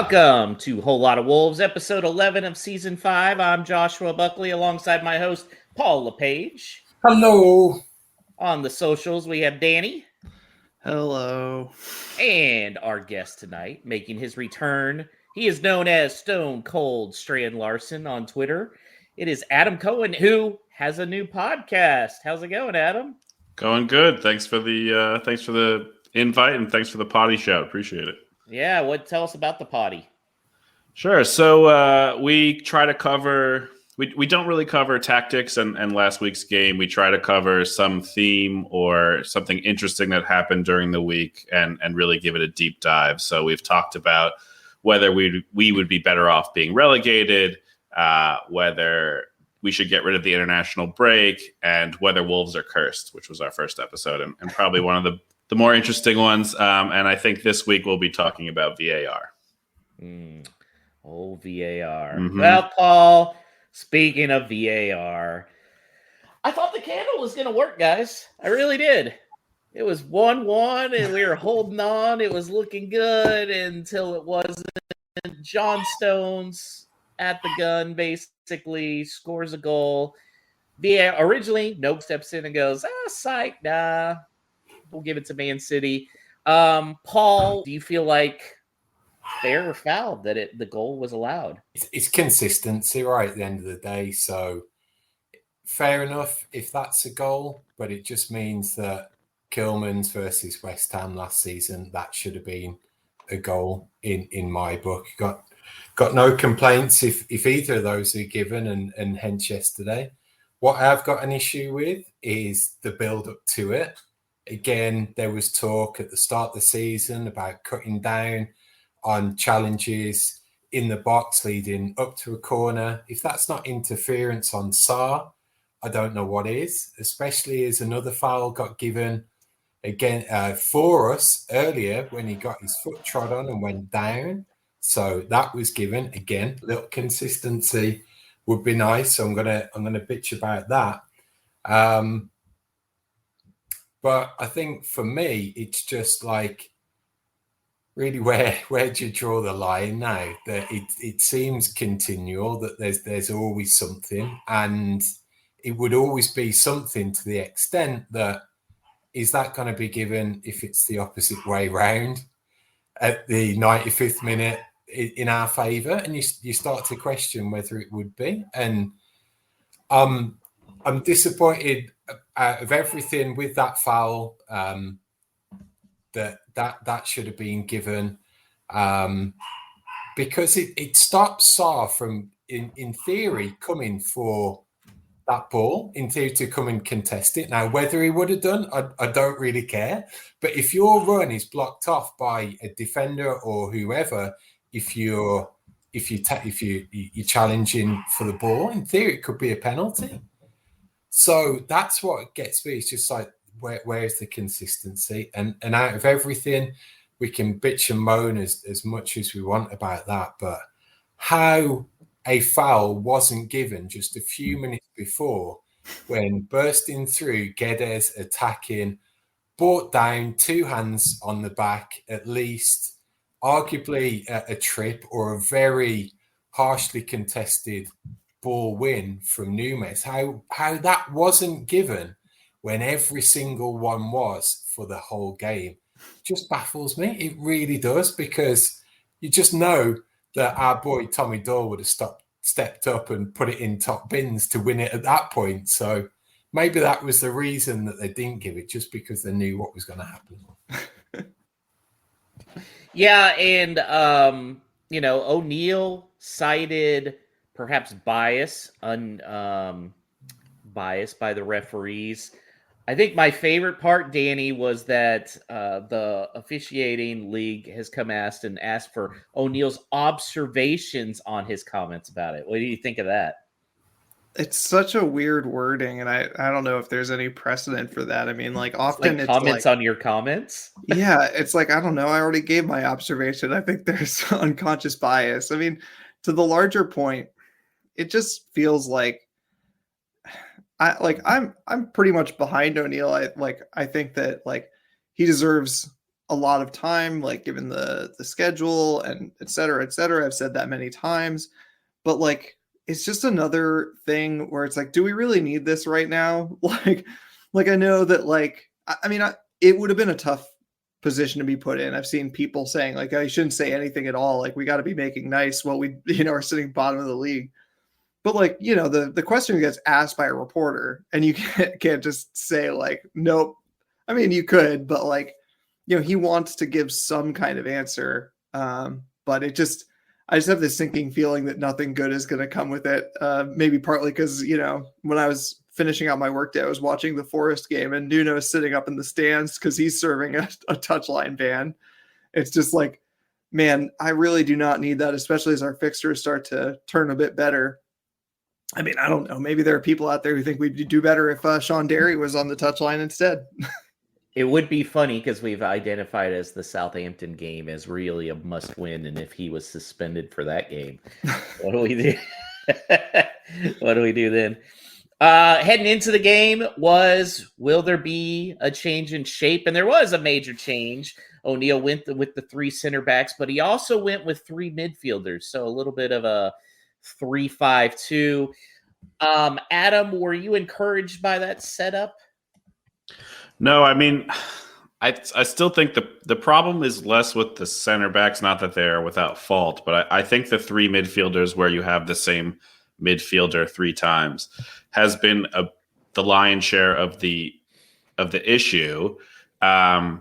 Welcome to Whole Lot of Wolves, episode 11 of season 5. I'm Joshua Buckley alongside my host, Paul LePage. Hello. On the socials, we have Danny. Hello. And our guest tonight, making his return. He is known as Stone Cold Strand Larsen on Twitter. It is Adam Cohen, who has a new podcast. How's it going, Adam? Going good. Thanks for the invite and thanks for the potty shout. Appreciate it. Yeah, tell us about the potty. Sure. So we try to cover. We don't really cover tactics and last week's game. We try to cover some theme or something interesting that happened during the week and really give it a deep dive. So we've talked about whether we would be better off being relegated, whether we should get rid of the international break, and whether Wolves are cursed, which was our first episode and probably one of the more interesting ones. And I think this week we'll be talking about VAR. Oh, VAR. Mm-hmm. Well, Paul, speaking of VAR, I thought the candle was going to work, guys. I really did. It was 1-1, and we were holding on. It was looking good until it wasn't. John Stones at the gun, basically, scores a goal. VAR, originally, Nope steps in and goes, psych, nah. We'll give it to Man City. Paul, do you feel like fair or foul that the goal was allowed? It's consistency, right, at the end of the day. So fair enough if that's a goal, but it just means that Kilman's versus West Ham last season, that should have been a goal in my book. Got no complaints if either of those are given, and hence yesterday. What I've got an issue with is the build-up to it. Again, there was talk at the start of the season about cutting down on challenges in the box leading up to a corner. If that's not interference on Sarr, I don't know what is, especially as another foul got given again for us earlier when he got his foot trod on and went down. So that was given. Again, a little consistency would be nice. So I'm gonna bitch about that. But I think for me, it's just like, really, where do you draw the line now? That it seems continual, that there's always something, and it would always be something to the extent that, is that going to be given if it's the opposite way round at the 95th minute in our favour? And you start to question whether it would be. And I'm disappointed out of everything with that foul, that should have been given, because it stops Sarr from, in theory, coming for that ball, in theory, to come and contest it. Now, whether he would have done, I don't really care. But if your run is blocked off by a defender or whoever, if you're challenging for the ball, in theory, it could be a penalty. So that's what gets me. It's just like, where's the consistency? And out of everything, we can bitch and moan as much as we want about that. But how a foul wasn't given just a few minutes before, when bursting through, Guedes attacking, brought down, two hands on the back, at least, arguably a trip or a very harshly contested ball win from Nunes, how that wasn't given when every single one was for the whole game, just baffles me. It really does, because you just know that our boy Tommy Doyle would have stepped up and put it in top bins to win it at that point. So maybe that was the reason that they didn't give it, just because they knew what was going to happen. Yeah, and O'Neill cited perhaps bias by the referees. I think my favorite part, Danny, was that the officiating league has come asked for O'Neill's observations on his comments about it. What do you think of that? It's such a weird wording, and I don't know if there's any precedent for that. I mean, like, often it's comments on your comments. Yeah, it's like, I don't know. I already gave my observation. I think there's unconscious bias. I mean, to the larger point, it just feels like I'm pretty much behind O'Neill. I think that, like, he deserves a lot of time, like given the schedule and et cetera, et cetera. I've said that many times, but like, it's just another thing where it's like, do we really need this right now? Like I know that like, I mean, it would have been a tough position to be put in. I've seen people saying like, oh, you shouldn't say anything at all. Like we got to be making nice while we, are sitting bottom of the league. But like, the question gets asked by a reporter and you can't just say like, nope. I mean, you could, but like, he wants to give some kind of answer. But I just have this sinking feeling that nothing good is going to come with it. Maybe partly because, when I was finishing out my workday, I was watching the Forest game and Nuno is sitting up in the stands because he's serving a touchline ban. It's just like, man, I really do not need that, especially as our fixtures start to turn a bit better. I mean, I don't know. Maybe there are people out there who think we'd do better if Sean Derry was on the touchline instead. It would be funny because we've identified as the Southampton game as really a must-win, and if he was suspended for that game, what do we do? What do we do then? Heading into the game will there be a change in shape? And there was a major change. O'Neill went with the 3 center backs, but he also went with 3 midfielders, so a little bit of a 3-5-2. Adam, were you encouraged by that setup? No, I mean, I still think the problem is less with the center backs, not that they're without fault, but I think the 3 midfielders where you have the same midfielder 3 times has been the lion's share of the issue. I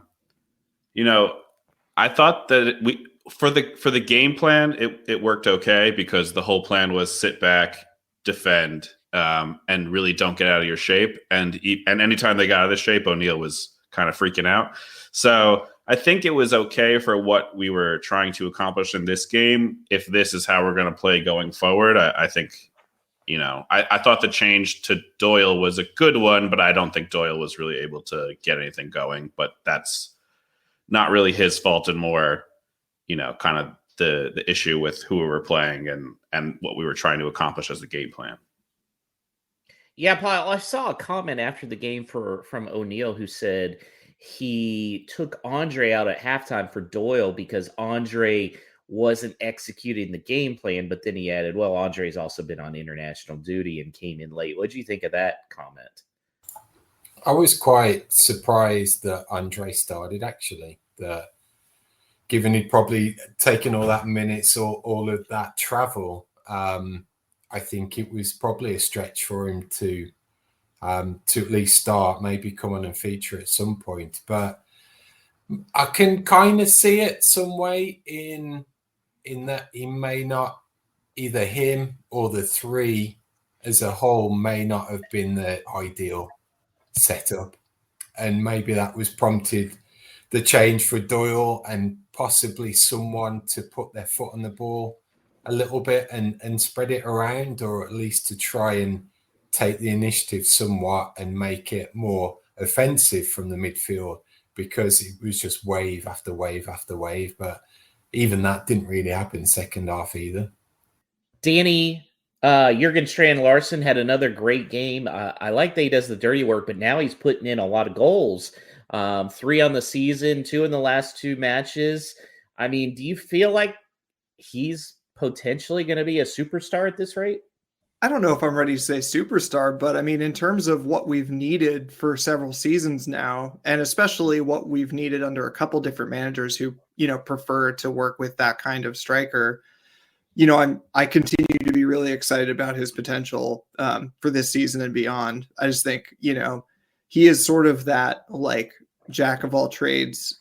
thought that for the game plan, it worked okay because the whole plan was sit back, defend, and really don't get out of your shape. And anytime they got out of the shape, O'Neill was kind of freaking out. So I think it was okay for what we were trying to accomplish in this game. If this is how we're going to play going forward, I think, I thought the change to Doyle was a good one, but I don't think Doyle was really able to get anything going. But that's not really his fault and more, kind of the issue with who we were playing and what we were trying to accomplish as a game plan. Yeah, Paul, I saw a comment after the game from O'Neill who said he took Andre out at halftime for Doyle because Andre wasn't executing the game plan, but then he added, well, Andre's also been on international duty and came in late. What do you think of that comment? I was quite surprised that Andre started, actually, given he'd probably taken all that minutes or all of that travel. I think it was probably a stretch for him to at least start, maybe come on and feature at some point. But I can kind of see it some way in that he may not, either him or the 3 as a whole may not have been the ideal setup. And maybe that was prompted the change for Doyle and possibly someone to put their foot on the ball a little bit and spread it around, or at least to try and take the initiative somewhat and make it more offensive from the midfield, because it was just wave after wave after wave. But even that didn't really happen second half either. Danny, Jurgen Strand Larsen had another great game. I like that he does the dirty work, but now he's putting in a lot of goals. 3 on the season, 2 in the last 2 matches. I mean, do you feel like he's potentially going to be a superstar at this rate? I don't know if I'm ready to say superstar, but I mean, in terms of what we've needed for several seasons now, and especially what we've needed under a couple different managers who, prefer to work with that kind of striker, I continue to be really excited about his potential for this season and beyond. I just think, he is sort of that like jack of all trades,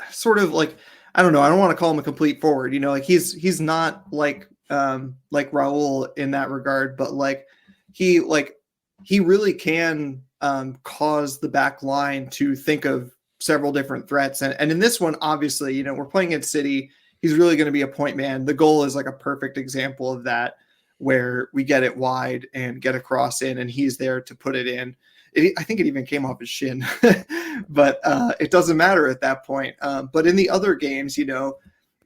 sort of like, I don't know. I don't want to call him a complete forward, like he's not like Raul in that regard, but like he really can cause the back line to think of several different threats. And in this one, obviously, we're playing at City. He's really going to be a point man. The goal is like a perfect example of that, where we get it wide and get a cross in and he's there to put it in. I think it even came off his shin, but it doesn't matter at that point. But in the other games,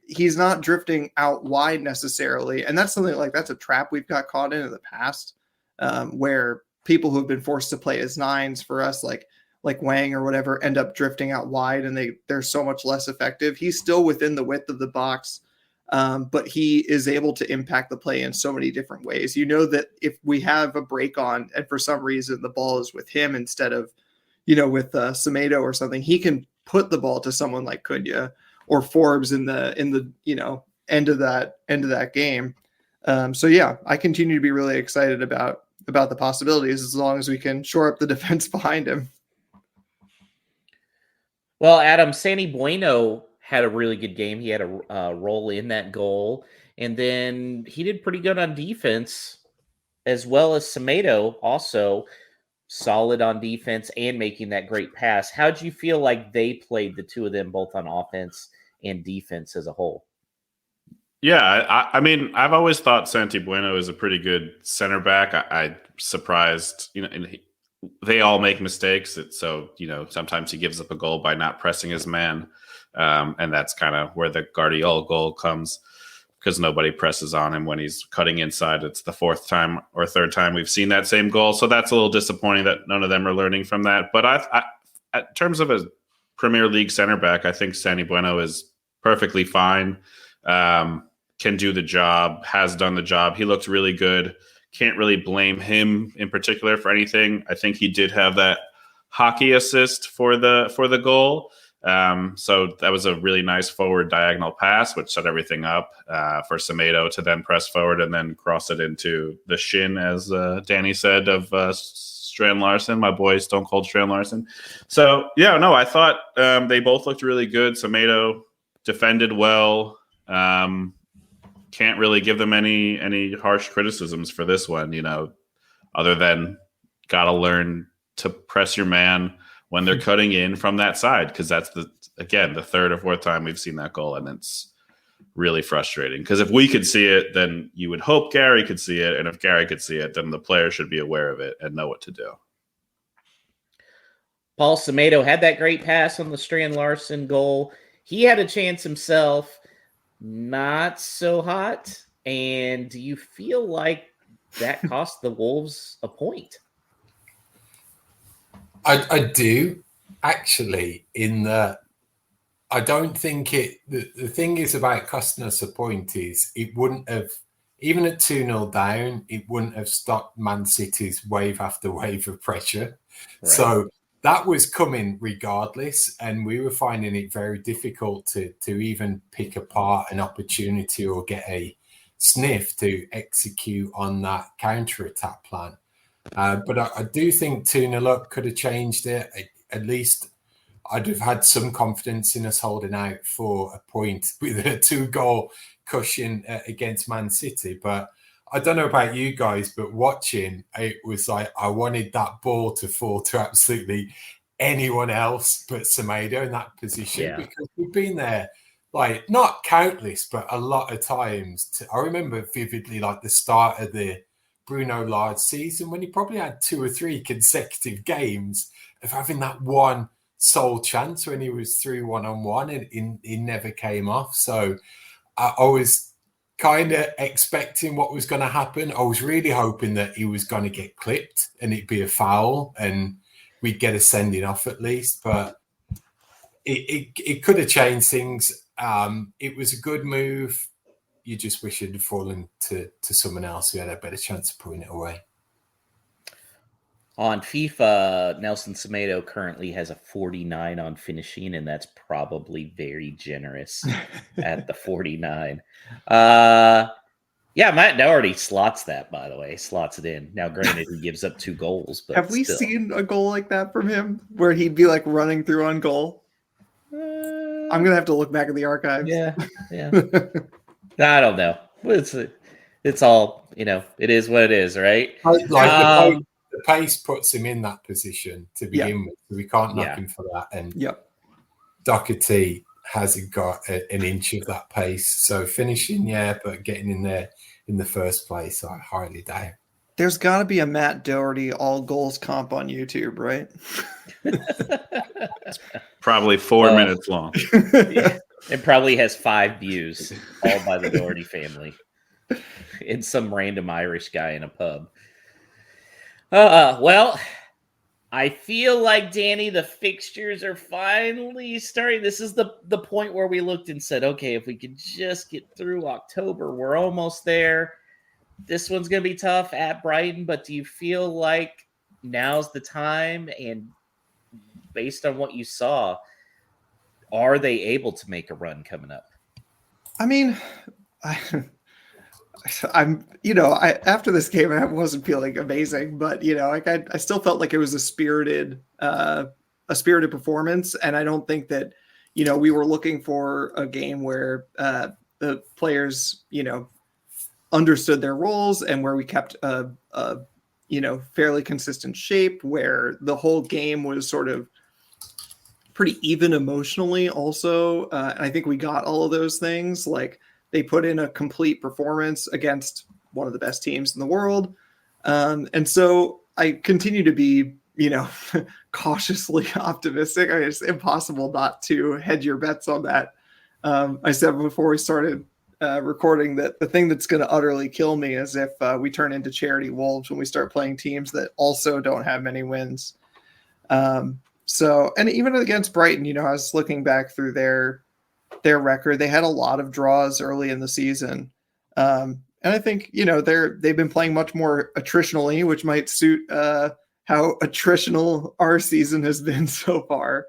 he's not drifting out wide necessarily. And that's something like that's a trap we've got caught in the past, where people who have been forced to play as 9s for us, like like Wang or whatever end up drifting out wide and they're so much less effective. He's still within the width of the box, but he is able to impact the play in so many different ways. You know that if we have a break on and for some reason the ball is with him instead of, with Semedo or something, he can put the ball to someone like Cunha or Forbes in the end of that game. So yeah, I continue to be really excited about the possibilities as long as we can shore up the defense behind him. Well, Adam, Santi Bueno had a really good game. He had a role in that goal, and then he did pretty good on defense, as well as Semedo, also solid on defense and making that great pass. How'd you feel like they played, the two of them, both on offense and defense as a whole? Yeah, I mean, I've always thought Santi Bueno is a pretty good center back. I'm surprised, they all make mistakes. So, sometimes he gives up a goal by not pressing his man. And that's kind of where the Guardiola goal comes, because nobody presses on him when he's cutting inside. It's the fourth time or third time we've seen that same goal. So that's a little disappointing that none of them are learning from that. But in terms of a Premier League center back, I think Santi Bueno is perfectly fine. Can do the job, has done the job. He looked really good. Can't really blame him in particular for anything. I think he did have that hockey assist for the goal. So that was a really nice forward diagonal pass, which set everything up for Semedo to then press forward and then cross it into the shin, as Danny said, of Strand Larsen, my boy Stone Cold Strand Larsen. So, yeah, no, I thought they both looked really good. Semedo defended well. Can't really give them any harsh criticisms for this one, other than got to learn to press your man when they're cutting in from that side, because that's the third or fourth time we've seen that goal, and it's really frustrating. Because if we could see it, then you would hope Gary could see it, and if Gary could see it, then the player should be aware of it and know what to do. Paul Semedo had that great pass on the Strand Larsen goal. He had a chance himself. Not so hot. And do you feel like that cost the Wolves a point? I do, actually, in that I don't think the thing is about costing us a point is it wouldn't have, even at 2-0 down, it wouldn't have stopped Man City's wave after wave of pressure. Right. So that was coming regardless, and we were finding it very difficult to even pick apart an opportunity or get a sniff to execute on that counter-attack plan. But I do think 2-0 up could have changed it. At least I'd have had some confidence in us holding out for a point with a 2-goal cushion against Man City. But I don't know about you guys, but watching, it was like I wanted that ball to fall to absolutely anyone else but Semedo in that position, because we've been there, like, not countless, but a lot of times. I remember vividly, like, the start of the Bruno Lage season, when he probably had 2 or 3 consecutive games of having that one sole chance when he was through one-on-one, and he never came off. So I was kind of expecting what was going to happen. I was really hoping that he was going to get clipped and it'd be a foul and we'd get a sending off at least, but it could have changed things. It was a good move. You just wish it had fallen to someone else who had a better chance of putting it away. On FIFA, Nelson Semedo currently has a 49 on finishing, and that's probably very generous at the 49. Yeah, Matt Doherty slots that, by the way. Slots it in. Now, granted, he gives up 2 goals, but have we seen a goal like that from him, where he'd be like running through on goal? I'm gonna have to look back at the archives. Yeah. I don't know. It's all, it is what it is, right? The pace puts him in that position to begin with. So we can't knock him for that. And Doherty hasn't got an inch of that pace. So finishing, but getting in there in the first place, I highly doubt. There's got to be a Matt Doherty all goals comp on YouTube, right? Probably 4 minutes long. It probably has 5 views, all by the Doherty family, and some random Irish guy in a pub. Well, I feel like, Danny, the fixtures are finally starting. This is the point where we looked and said, okay, if we could just get through October, we're almost there. This one's going to be tough at Brighton, but do you feel like now's the time? And based on what you saw, are they able to make a run coming up? I mean, I'm, after this game, I wasn't feeling amazing, but like I still felt like it was a spirited performance, and I don't think that we were looking for a game where the players understood their roles and where we kept a fairly consistent shape, where the whole game was sort of pretty even emotionally also, and I think we got all of those things. Like, they put in a complete performance against one of the best teams in the world. And so I continue to be, cautiously optimistic. I mean, it's impossible not to hedge your bets on that. I said before we started recording that the thing that's going to utterly kill me is if we turn into charity wolves when we start playing teams that also don't have many wins. So, and even against Brighton, I was looking back through their record. They had a lot of draws early in the season. And I think, they've been playing much more attritionally, which might suit how attritional our season has been so far.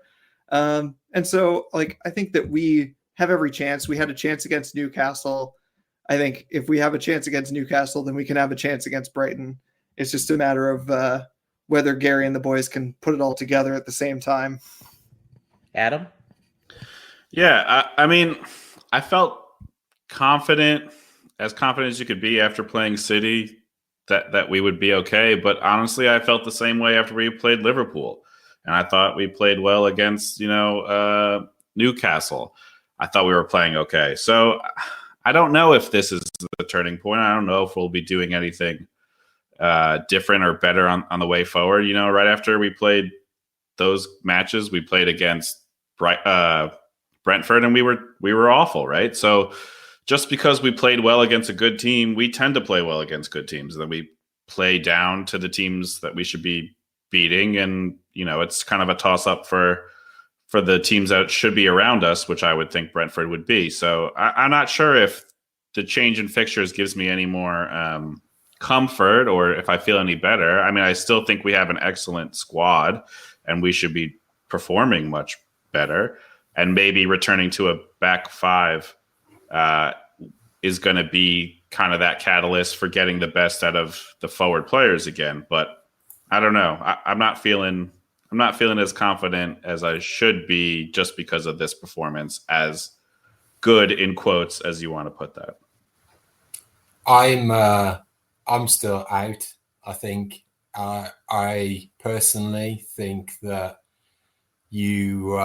And so, like, I think that we have every chance. We had a chance against Newcastle. I think if we have a chance against Newcastle, then we can have a chance against Brighton. It's just a matter of whether Gary and the boys can put it all together at the same time. Adam? Yeah, I mean, I felt confident as you could be after playing City that we would be okay. But honestly, I felt the same way after we played Liverpool. And I thought we played well against, Newcastle. I thought we were playing okay. So I don't know if this is the turning point. I don't know if we'll be doing anything different or better on the way forward. Right after we played those matches, we played against Brentford, and we were awful, right? So just because we played well against a good team, we tend to play well against good teams. Then we play down to the teams that we should be beating, and it's kind of a toss up for the teams that should be around us, which I would think Brentford would be. So I'm not sure if the change in fixtures gives me any more comfort or if I feel any better. I mean, I still think we have an excellent squad, and we should be performing much better. And maybe returning to a back five is going to be kind of that catalyst for getting the best out of the forward players again. But I don't know. I'm not feeling as confident as I should be just because of this performance, as good in quotes as you want to put that. I'm still out. I think I personally think that you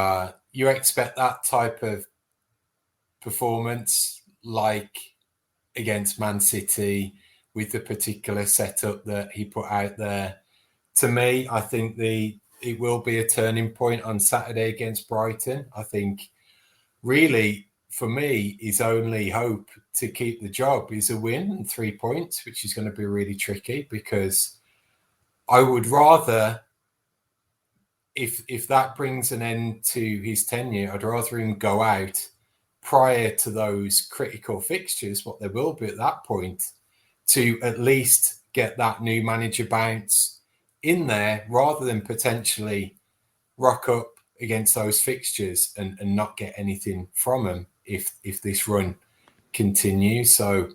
expect that type of performance, like against Man City, with the particular setup that he put out there. To me, I think it will be a turning point on Saturday against Brighton. I think really, for me, his only hope to keep the job is a win and 3 points, which is going to be really tricky, because I would rather, if that brings an end to his tenure, I'd rather him go out prior to those critical fixtures, what there will be at that point, to at least get that new manager bounce in there, rather than potentially rock up against those fixtures and not get anything from them if this run continues. So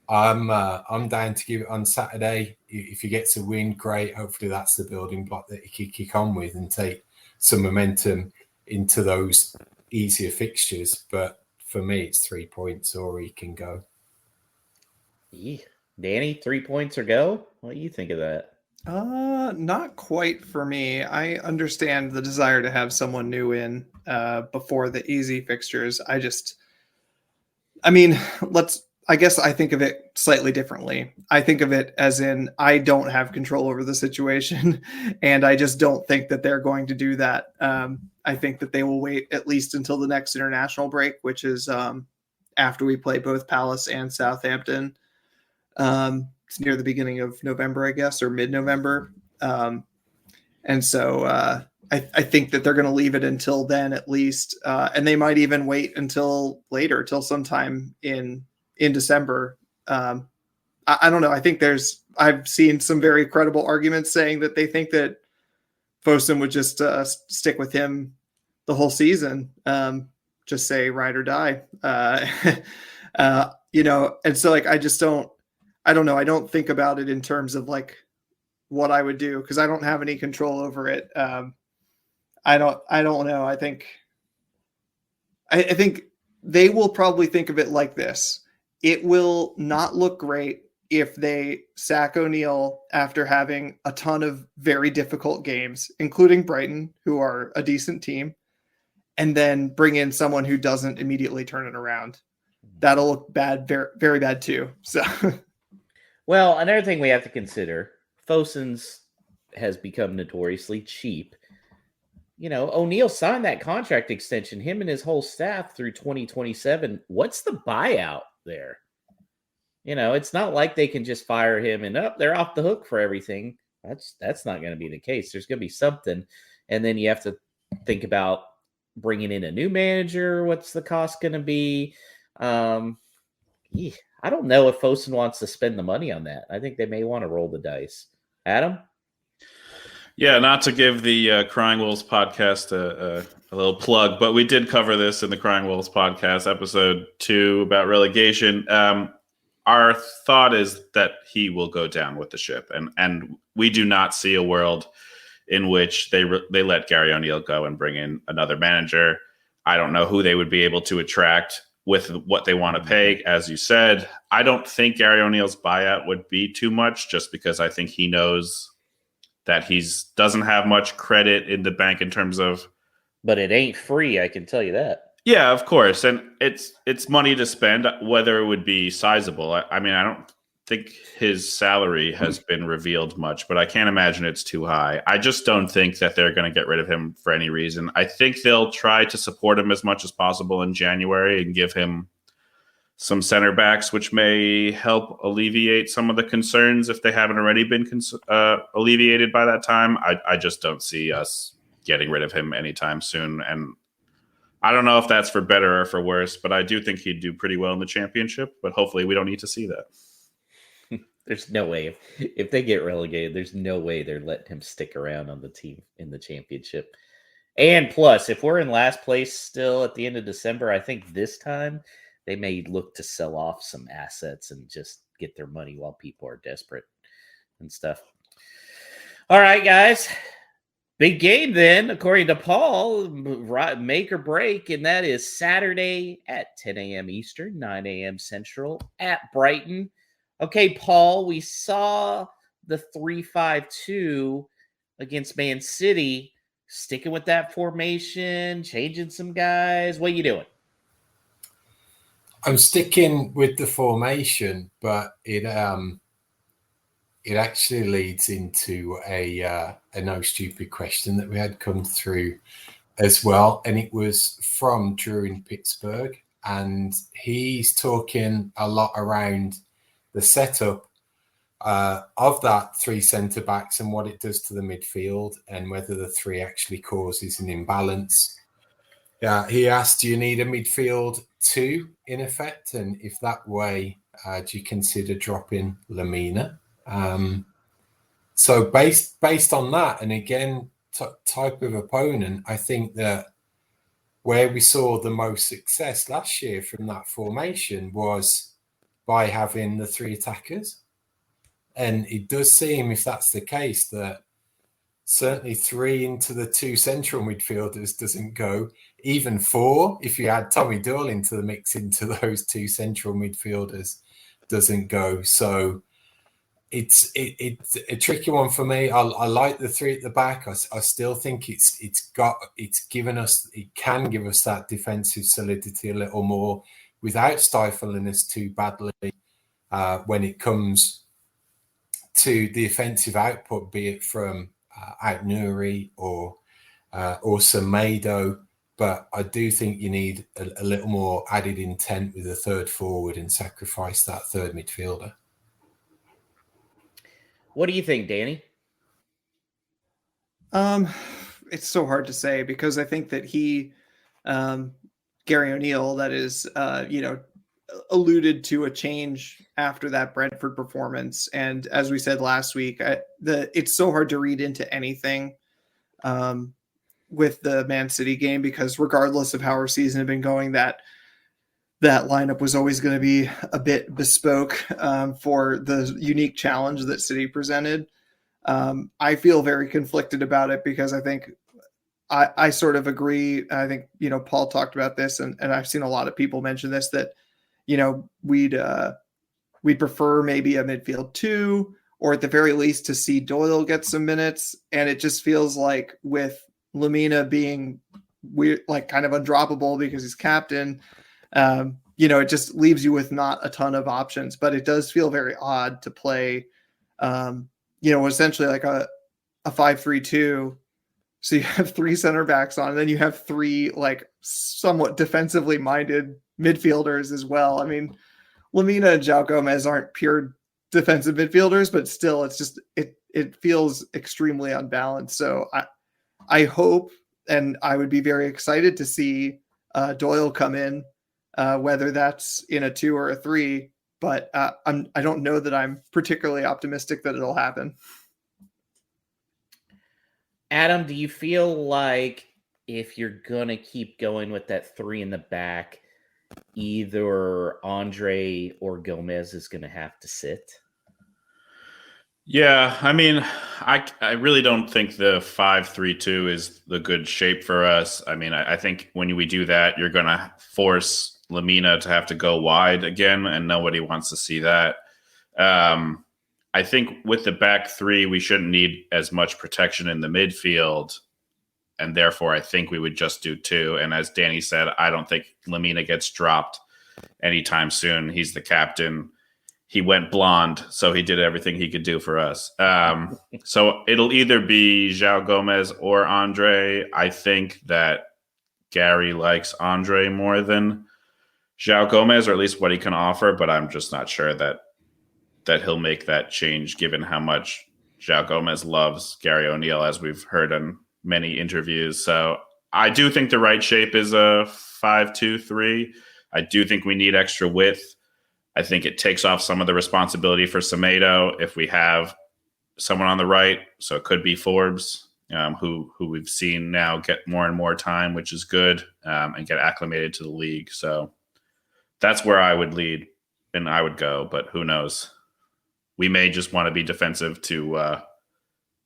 I'm down to give it on Saturday. If he gets a win, great. Hopefully that's the building block that he can kick on with and take some momentum into those easier fixtures. But for me, it's 3 points or he can go. Danny, 3 points or go? What do you think of that? Not quite for me. I understand the desire to have someone new in before the easy fixtures. I guess I think of it slightly differently. I think of it as in, I don't have control over the situation, and I just don't think that they're going to do that. I think that they will wait at least until the next international break, which is after we play both Palace and Southampton. It's near the beginning of November, I guess, or mid-November. And And so I think that they're going to leave it until then at least. And they might even wait until later, till sometime in December. I don't know. I think I've seen some very credible arguments saying that they think that Fosun would just stick with him the whole season. Just say ride or die. And so like, I don't know. I don't think about it in terms of like what I would do because I don't have any control over it. I don't know. I think they will probably think of it like this. It will not look great if they sack O'Neill after having a ton of very difficult games, including Brighton, who are a decent team, and then bring in someone who doesn't immediately turn it around. That'll look bad, very, very bad too. So, well, another thing we have to consider, Fosun's has become notoriously cheap. O'Neill signed that contract extension, him and his whole staff through 2027. What's the buyout there? It's not like they can just fire him and they're off the hook for everything. That's not going to be the case. There's going to be something. And then you have to think about bringing in a new manager. What's the cost going to be? I don't know if Fosun wants to spend the money on that. I think they may want to roll the dice. Adam? Yeah, not to give the Crying Wolves podcast a little plug, but we did cover this in the Crying Wolves podcast, episode 2, about relegation. Our thought is that he will go down with the ship, and we do not see a world in which they let Gary O'Neill go and bring in another manager. I don't know who they would be able to attract with what they want to pay. As you said, I don't think Gary O'Neill's buyout would be too much, just because I think he knows that he doesn't have much credit in the bank in terms of. But it ain't free, I can tell you that. Yeah, of course, and it's money to spend. Whether it would be sizable, I mean, I don't think his salary has been revealed much, but I can't imagine it's too high. I just don't think that they're going to get rid of him for any reason. I think they'll try to support him as much as possible in January and give him some center backs, which may help alleviate some of the concerns if they haven't already been alleviated by that time. I just don't see us getting rid of him anytime soon. And I don't know if that's for better or for worse, but I do think he'd do pretty well in the championship, but hopefully we don't need to see that. There's no way. If they get relegated, there's no way they're letting him stick around on the team in the championship. And plus, if we're in last place still at the end of December, I think this time they may look to sell off some assets and just get their money while people are desperate and stuff. All right, guys. Big game then, according to Paul, make or break, and that is Saturday at 10 a.m. Eastern, 9 a.m. Central at Brighton. Okay, Paul, we saw the 3-5-2 against Man City. Sticking with that formation, changing some guys. What are you doing? I'm sticking with the formation, but it actually leads into a no stupid question that we had come through as well, and it was from Drew in Pittsburgh, and he's talking a lot around the setup of that 3 centre backs and what it does to the midfield, and whether the 3 actually causes an imbalance. He asked, do you need a midfield 2 in effect? And if that way, do you consider dropping Lamina? So based on that, and again, type of opponent, I think that where we saw the most success last year from that formation was by having the 3 attackers. And it does seem, if that's the case, that certainly 3 into the 2 central midfielders doesn't go. Even 4, if you add Tommy Doyle into the mix into those 2 central midfielders, doesn't go. So it's a tricky one for me. I like the 3 at the back. I still think it can give us that defensive solidity a little more without stifling us too badly when it comes to the offensive output, be it from Out-Nouri or Semedo. But I do think you need a little more added intent with a 3rd forward and sacrifice that 3rd midfielder. What do you think, Danny? It's so hard to say because I think that Gary O'Neill, that is, alluded to a change after that Brentford performance. And as we said last week, it's so hard to read into anything with the Man City game because regardless of how our season had been going, that lineup was always going to be a bit bespoke for the unique challenge that City presented. I feel very conflicted about it because I think I sort of agree. I think, Paul talked about this and I've seen a lot of people mention this, that, we'd prefer maybe a midfield 2, or at the very least to see Doyle get some minutes. And it just feels like with Lamina being weird, like kind of undroppable because he's captain, it just leaves you with not a ton of options, but it does feel very odd to play, essentially like a 5-3-2. So you have 3 center backs on, and then you have 3 like somewhat defensively minded midfielders as well. I mean, Lamina and João Gomez aren't pure defensive midfielders, but still, it's just it feels extremely unbalanced. So I hope, and I would be very excited to see Doyle come in, whether that's in a 2 or a 3. But I don't know that I'm particularly optimistic that it'll happen. Adam, do you feel like if you're going to keep going with that 3 in the back, either Andre or Gomez is going to have to sit? Yeah, I mean, I really don't think the 5-3-2 is the good shape for us. I mean, I think when we do that, you're going to force Lamina to have to go wide again, and nobody wants to see that. I think with the back 3, we shouldn't need as much protection in the midfield, and therefore I think we would just do 2. And as Danny said, I don't think Lamina gets dropped anytime soon. He's the captain. He went blonde, so he did everything he could do for us. So it'll either be João Gomez or Andre. I think that Gary likes Andre more than João Gomez, or at least what he can offer, but I'm just not sure that he'll make that change given how much João Gomez loves Gary O'Neill, as we've heard in many interviews. So I do think the right shape is a 5-2-3. I do think we need extra width. I think it takes off some of the responsibility for Semedo if we have someone on the right. So it could be Forbes, who we've seen now get more and more time, which is good, and get acclimated to the league. So that's where I would lead and I would go, but who knows? We may just want to be defensive to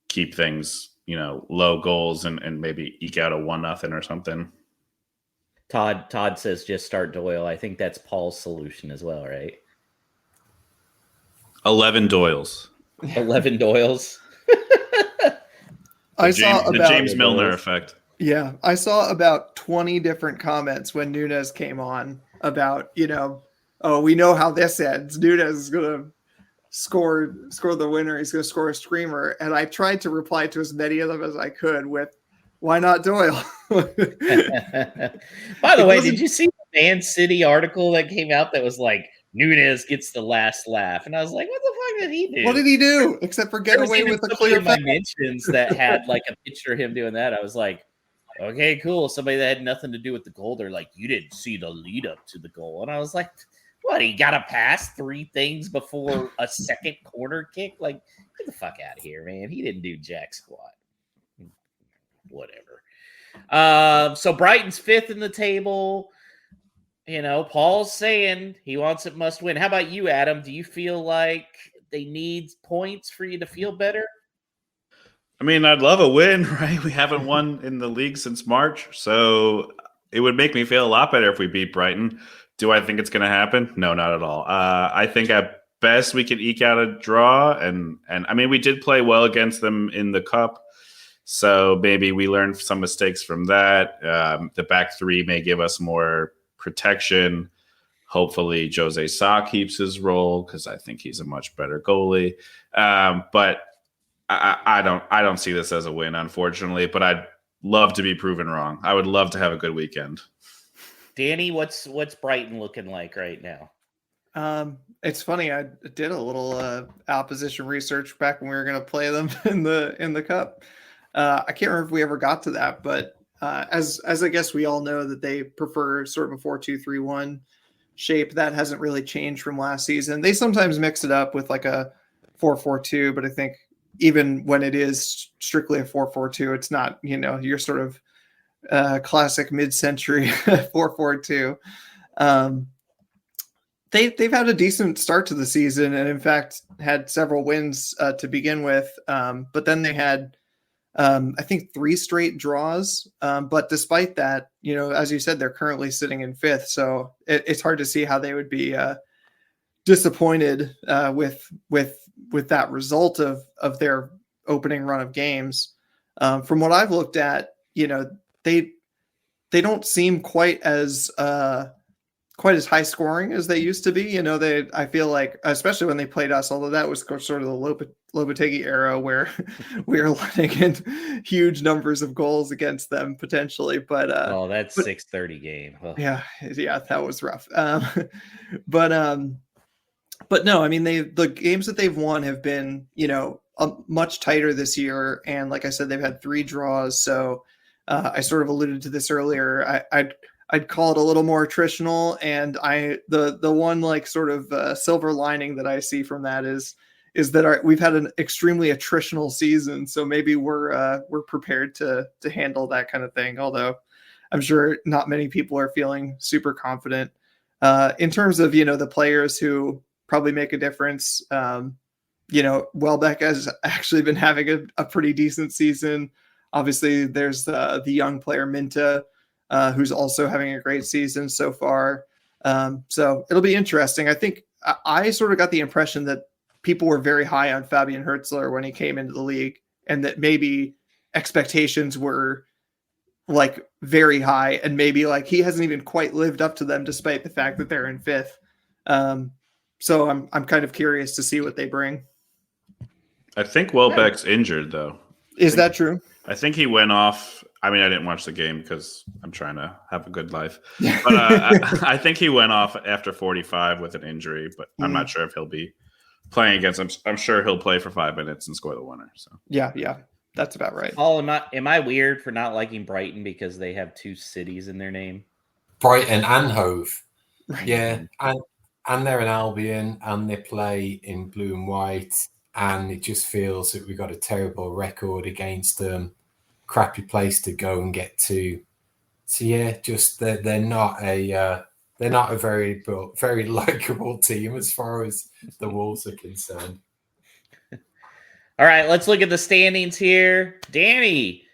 keep things, low goals and maybe eke out a 1-0 or something. Todd says just start Doyle. I think that's Paul's solution as well, right? 11 Doyles. 11 Doyles. The James Milner effect. Yeah, I saw about 20 different comments when Nunes came on about, we know how this ends. Nunes is going to score the winner. He's going to score a screamer. And I tried to reply to as many of them as I could with, why not Doyle? By the way, did you see the Man City article that came out that was like, Nunes gets the last laugh? And I was like, what the fuck did he do? What did he do except for get away with a clear my mentions that had like a picture of him doing that? I was like, okay, cool. Somebody that had nothing to do with the goal. They're like, you didn't see the lead up to the goal. And I was like, what? He got to pass 3 things before a second corner kick? Like, get the fuck out of here, man. He didn't do jack squat. Whatever. So Brighton's 5th in the table. Paul's saying he wants it must win. How about you, Adam? Do you feel like they need points for you to feel better? I mean, I'd love a win, right? We haven't won in the league since March, so it would make me feel a lot better if we beat Brighton. Do I think it's going to happen? No, not at all. I think at best we can eke out a draw, and I mean, we did play well against them in the cup, so maybe we learned some mistakes from that. The back 3 may give us more protection. Hopefully Jose Sa keeps his role because I think he's a much better goalie. But I don't see this as a win, unfortunately, but I'd love to be proven wrong. I would love to have a good weekend. Danny, what's Brighton looking like right now? It's funny. I did a little opposition research back when we were going to play them in the cup. I can't remember if we ever got to that, but as I guess we all know that they prefer sort of a 4-2-3-1 shape. That hasn't really changed from last season. They sometimes mix it up with like a 4-4-2, but I think even when it is strictly a 4-4-2, it's not, your sort of classic mid-century 4-4-2. They've had a decent start to the season, and in fact had several wins to begin with. But then they had, I think, 3 straight draws. But despite that, as you said, they're currently sitting in 5th. So it's hard to see how they would be disappointed with that result of their opening run of games. From what I've looked at, they don't seem quite as high scoring as they used to be. I feel like, especially when they played us, although that was sort of the Lopetegui era where we were letting in huge numbers of goals against them potentially. But that's 6:30 game. Oh. Yeah, that was rough. But no, I mean, the games that they've won have been, much tighter this year. And like I said, they've had 3 draws. So I sort of alluded to this earlier. I'd call it a little more attritional. And the one like sort of silver lining that I see from that is that we've had an extremely attritional season. So maybe we're prepared to handle that kind of thing. Although I'm sure not many people are feeling super confident in terms of, the players who probably make a difference. Welbeck has actually been having a pretty decent season. Obviously, there's the young player Minta, who's also having a great season so far. So it'll be interesting. I think I sort of got the impression that people were very high on Fabian Hertzler when he came into the league, and that maybe expectations were like very high, and maybe like he hasn't even quite lived up to them despite the fact that they're in 5th. So I'm kind of curious to see what they bring. I think Welbeck's injured though. Is that true? I think he went off. I mean, I didn't watch the game because I'm trying to have a good life. But I think he went off after 45 with an injury, but I'm not sure if he'll be playing against him. I'm sure he'll play for 5 minutes and score the winner. So yeah, that's about right. Paul, am I weird for not liking Brighton because they have 2 cities in their name? Brighton and Hove. Right. Yeah, and they're an Albion, and they play in blue and white, and it just feels that we've got a terrible record against them. Crappy place to go and get to. So yeah, just they're not a very likable team as far as the Wolves are concerned. All right, let's look at the standings here. Danny,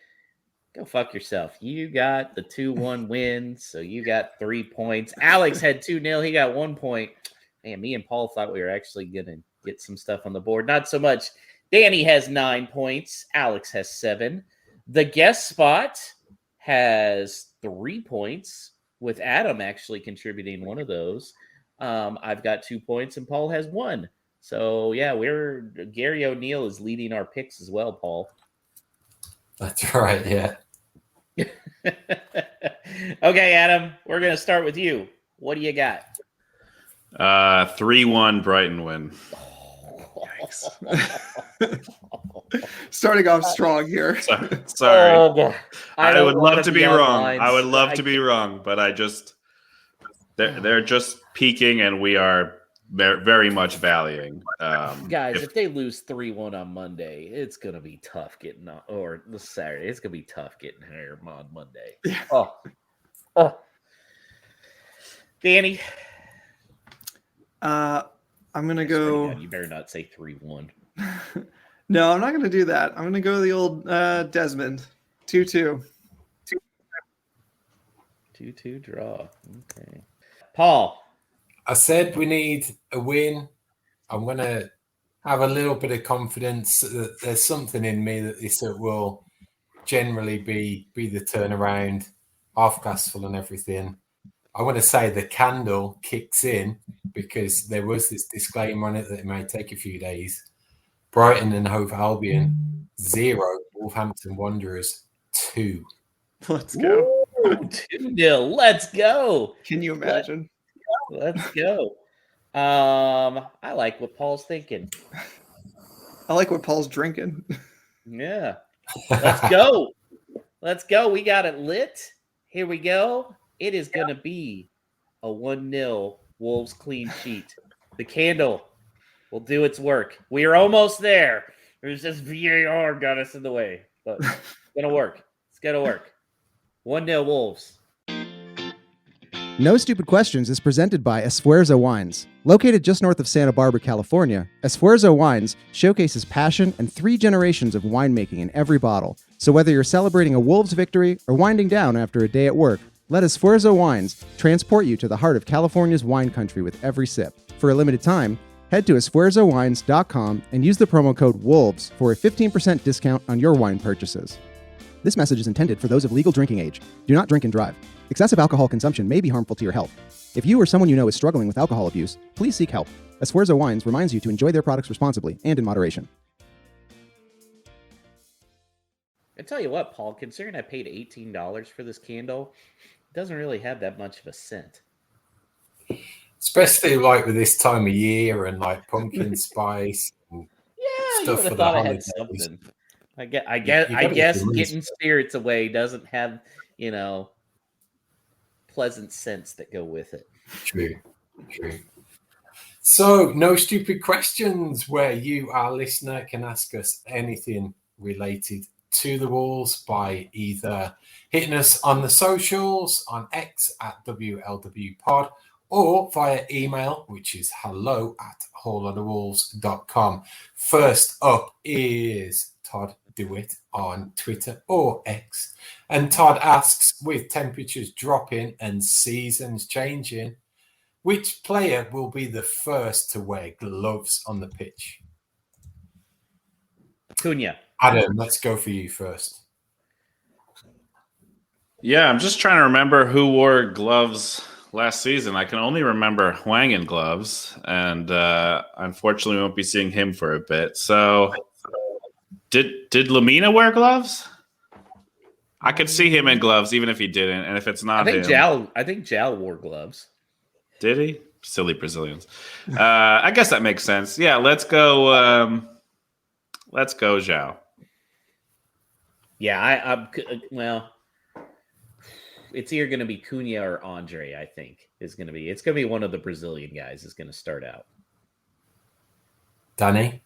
go fuck yourself. You got the 2-1 win, so you got 3 points. Alex had 2-0. He got 1 point. Man, me and Paul thought we were actually going to get some stuff on the board. Not so much. Danny has 9 points. Alex has 7. The guest spot has 3 points, with Adam actually contributing one of those. I've got 2 points, and Paul has 1. So, yeah, Gary O'Neill is leading our picks as well, Paul. That's right, yeah. Okay, Adam, we're going to start with you. What do you got? 3-1 Brighton win. Starting off strong here. Sorry. Oh, I would love to be wrong. I would love to be wrong, but they're just peaking, and we are very much valuing. Guys, if they lose 3-1 on Monday, it's going to be tough getting on, or this Saturday, it's going to be tough getting here on Monday. Yeah. Oh. Danny? I'm going to go. You better not say 3-1. No, I'm not going to do that. I'm going to go the old Desmond. 2-2. 2-2 draw. Okay. Paul? I said we need a win. I'm going to have a little bit of confidence that there's something in me that this will generally be the turnaround, half glass full and everything. I want to say the candle kicks in because there was this disclaimer on it that it may take a few days. Brighton and Hove Albion 0, Wolverhampton Wanderers 2. Let's go. 2-0. Let's go. Can you imagine? Let's go. I like what Paul's thinking. I like what Paul's drinking. Yeah. Let's go. Let's go. We got it lit. Here we go. It is going to be a 1-0 Wolves clean sheet. The candle will do its work. We are almost there. There's just VAR got us in the way, but it's going to work. It's going to work. 1-0 Wolves. No Stupid Questions is presented by Esfuerzo Wines. Located just north of Santa Barbara, California, Esfuerzo Wines showcases passion and 3 generations of winemaking in every bottle. So whether you're celebrating a Wolves victory or winding down after a day at work, let Esfuerzo Wines transport you to the heart of California's wine country with every sip. For a limited time, head to esfuerzowines.com and use the promo code WOLVES for a 15% discount on your wine purchases. This message is intended for those of legal drinking age. Do not drink and drive. Excessive alcohol consumption may be harmful to your health. If you or someone you know is struggling with alcohol abuse, please seek help. Esfuerzo Wines reminds you to enjoy their products responsibly and in moderation. I tell you what, Paul, considering I paid $18 for this candle, it doesn't really have that much of a scent. Especially like with this time of year and like pumpkin spice. And Yeah, you stuff would for have the thought I had holidays. something. I guess You gotta getting get spirits away doesn't have, pleasant scents that go with it. True. So, no stupid questions where you, our listener, can ask us anything related to the Wolves by either hitting us on the socials on X at WLWpod or via email, which is hello@wholeloadofwolves.com. First up is Todd DeWitt on Twitter or X. And Todd asks, with temperatures dropping and seasons changing, which player will be the first to wear gloves on the pitch? Cunha. Adam, let's go for you first. Yeah, I'm just trying to remember who wore gloves last season. I can only remember Hwang in gloves, and unfortunately we won't be seeing him for a bit. So did Lamina wear gloves? I could see him in gloves even if he didn't, and if it's not him. I think Jal wore gloves. Did he? Silly Brazilians. I guess that makes sense. Yeah, let's go Zhao. Yeah, well, it's either going to be Cunha or Andre, I think, it's going to be one of the Brazilian guys is going to start out. Danny?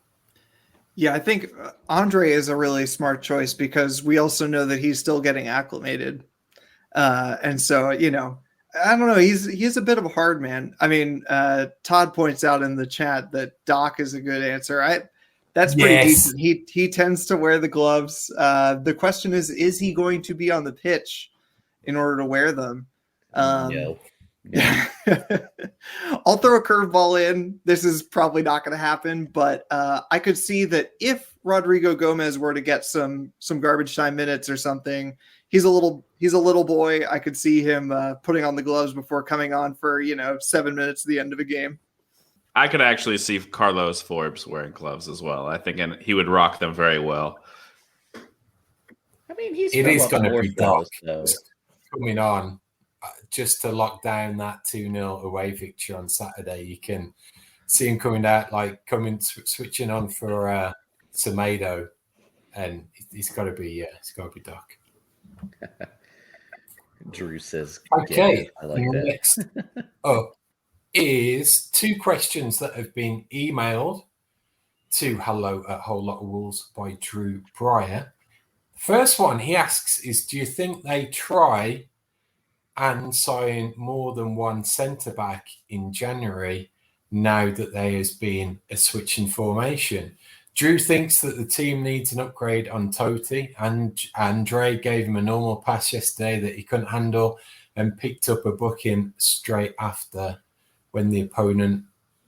Yeah, I think Andre is a really smart choice because we also know that he's still getting acclimated. And so, I don't know. He's a bit of a hard man. I mean, Todd points out in the chat that Doc is a good answer. That's pretty decent. He tends to wear the gloves. The question is he going to be on the pitch in order to wear them? No. I'll throw a curveball in. This is probably not going to happen, but I could see that if Rodrigo Gomez were to get some garbage time minutes or something, he's a little boy. I could see him putting on the gloves before coming on for 7 minutes at the end of a game. I could actually see Carlos Forbes wearing gloves as well. I think he would rock them very well. I mean, it is going to be dark so. coming on. Just to lock down that 2-0 away victory on Saturday, you can see him coming out, switching on for Semedo, and it's got to be dark. Drew says, "Okay, I like that." Next up is 2 questions that have been emailed to hello@wholelottofwolves by Drew Breyer. First one he asks is, do you think they try and sign more than one centre-back in January now that there has been a switch in formation? Drew thinks that the team needs an upgrade on Totti, and Andre gave him a normal pass yesterday that he couldn't handle and picked up a booking straight after when the opponent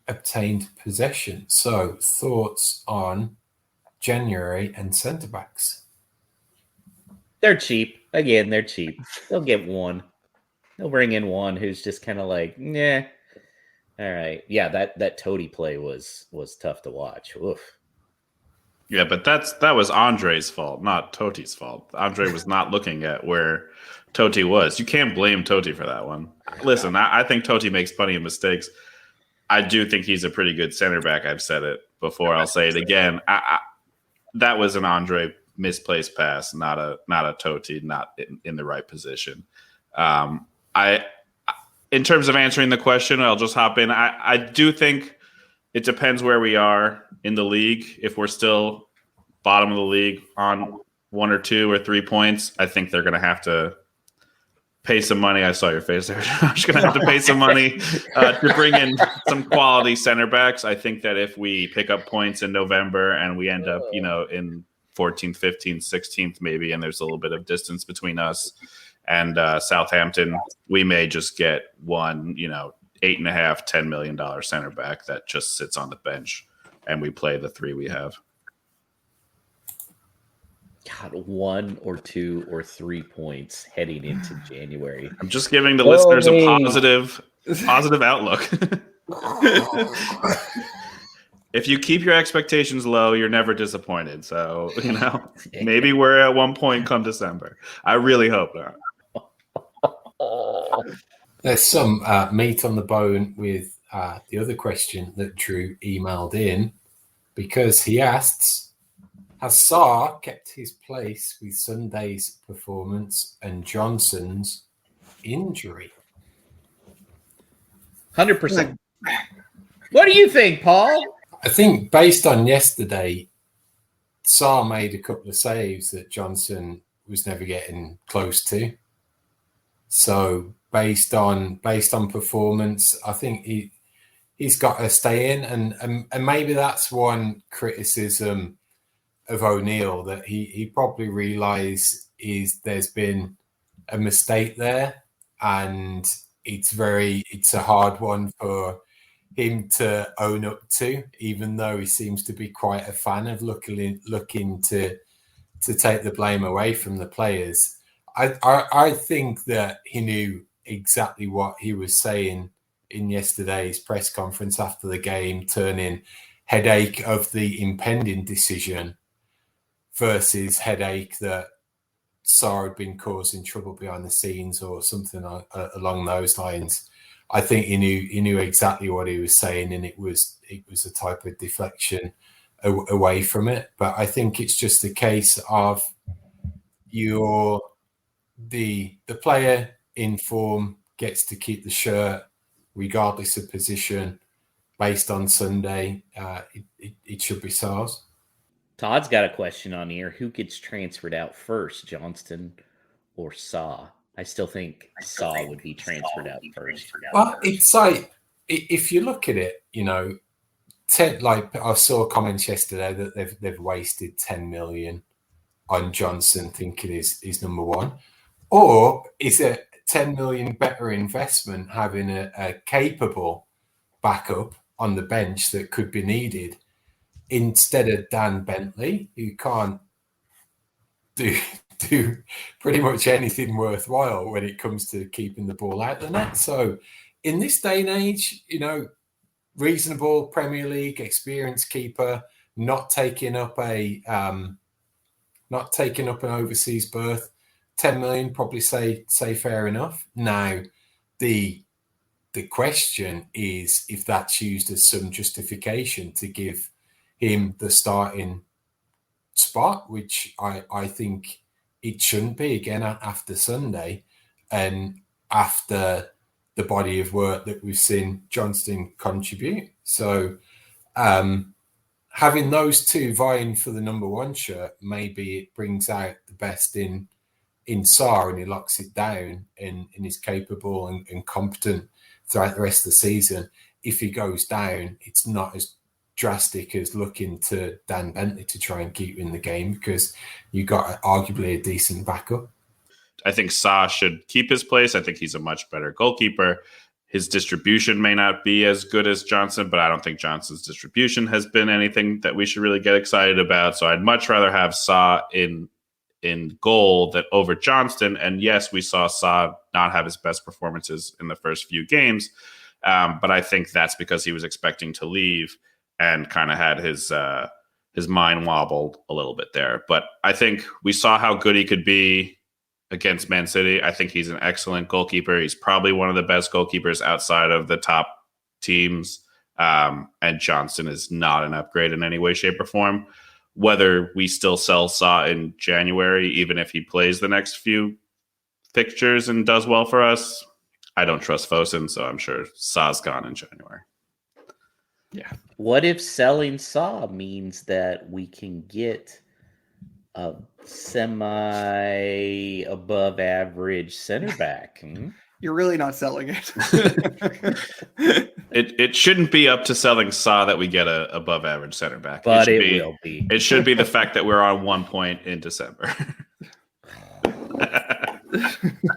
obtained possession. So, thoughts on January and centre-backs? They're cheap. Again, they're cheap. They'll get one. They'll bring in one who's just kind of like, nah. All right. Yeah, that Totti play was tough to watch. Oof. Yeah, but that was Andre's fault, not Totti's fault. Andre was not looking at where Totti was. You can't blame Totti for that one. Listen, I think Totti makes plenty of mistakes. I do think he's a pretty good center back. I've said it before. I'll say it again. That was an Andre misplaced pass, not a Totti, not in the right position. In terms of answering the question, I'll just hop in. I do think it depends where we are in the league. If we're still bottom of the league on 1 or 2 or 3 points, I think they're going to have to pay some money. I saw your face there. I'm just going to have to pay some money to bring in some quality center backs. I think that if we pick up points in November and we end up, in 14th, 15th, 16th maybe, and there's a little bit of distance between us and Southampton, we may just get one, $8.5, $10 million center back that just sits on the bench, and we play the 3 we have. God, 1 or 2 or 3 points heading into January. I'm just giving the listeners a positive outlook. If you keep your expectations low, you're never disappointed. So, maybe we're at one point come December. I really hope not. There's some meat on the bone with the other question that Drew emailed in, because he asks, has Sarr kept his place with Sunday's performance and Johnson's injury? 100%. What do you think, Paul? I think based on yesterday, Sarr made a couple of saves that Johnson was never getting close to. So based on performance, I think he's got to stay in, and maybe that's one criticism of O'Neill, that he probably realised there's been a mistake there, and it's a hard one for him to own up to, even though he seems to be quite a fan of looking to take the blame away from the players. I think that he knew exactly what he was saying in yesterday's press conference after the game, turning headache of the impending decision versus headache that Sarr had been causing trouble behind the scenes or something along those lines. I think he knew exactly what he was saying, and it was a type of deflection away from it. But I think it's just a case of the player in form gets to keep the shirt regardless of position. Based on Sunday, it should be Sarr's. Todd's got a question on here. Who gets transferred out first, Johnston or Saw? I still think Saw would be transferred out first. Well, it's like, if you look at it, I saw comments yesterday that they've wasted 10 million on Johnson, thinking he's number one. Or is it 10 million better investment having a capable backup on the bench that could be needed, instead of Dan Bentley, who can't do pretty much anything worthwhile when it comes to keeping the ball out the net? So in this day and age, reasonable Premier League experienced keeper, not taking up an overseas berth, 10 million, probably say fair enough. Now, the question is if that's used as some justification to give him the starting spot, which I think it shouldn't be, again, after Sunday and after the body of work that we've seen Johnston contribute. So having those two vying for the number one shirt, maybe it brings out the best in Sarr, and he locks it down and is capable and competent throughout the rest of the season. If he goes down, it's not as drastic as looking to Dan Bentley to try and keep in the game, because you got arguably a decent backup. I think Sarr should keep his place. I think he's a much better goalkeeper. His distribution may not be as good as Johnson, but I don't think Johnson's distribution has been anything that we should really get excited about. So I'd much rather have Sarr in goal than over Johnston. And yes, we saw Sarr not have his best performances in the first few games, but I think that's because he was expecting to leave and kind of had his mind wobbled a little bit there. But I think we saw how good he could be against Man City. I think he's an excellent goalkeeper. He's probably one of the best goalkeepers outside of the top teams. And Johnston is not an upgrade in any way, shape, or form. whether we still sell Sa in January, even if he plays the next few fixtures and does well for us. I don't trust Fosun, so I'm sure Sa's gone in January. What if selling Sa means that we can get a semi above average center back? You're really not selling it. It shouldn't be up to selling Sa that we get a above average center back. But it will will be. It should be the fact that we're on 1 point in December.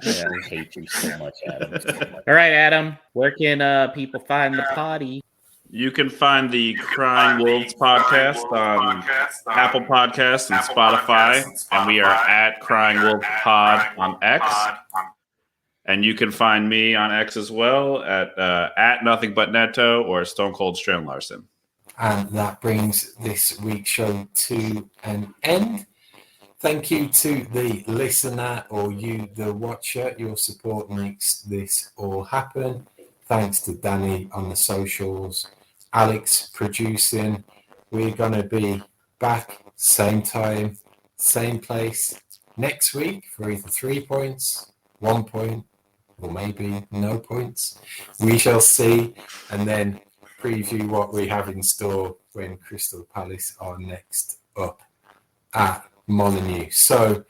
Yeah, I hate you so much, Adam. All right, Adam, where can people find the potty? You can find the Crying Wolves podcast on Apple Podcasts and Spotify, and we are at Crying Wolves Pod on X. And you can find me on X as well at Nothing But Neto or Stone Cold Strand Larsen. And that brings this week's show to an end. Thank you to the listener or you, the watcher. Your support makes this all happen. Thanks to Danny on the socials, Alex producing. We're going to be back same time, same place next week for either 3 points, 1 point, or maybe no points. We shall see, and then preview what we have in store when Crystal Palace are next up at Molineux. So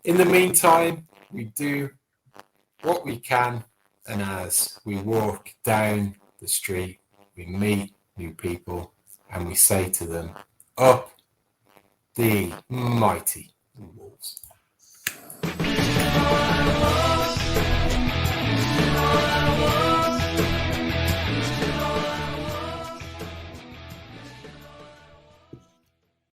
in the meantime, we do what we can, and as we walk down the street, we meet new people and we say to them, up the mighty Wolves.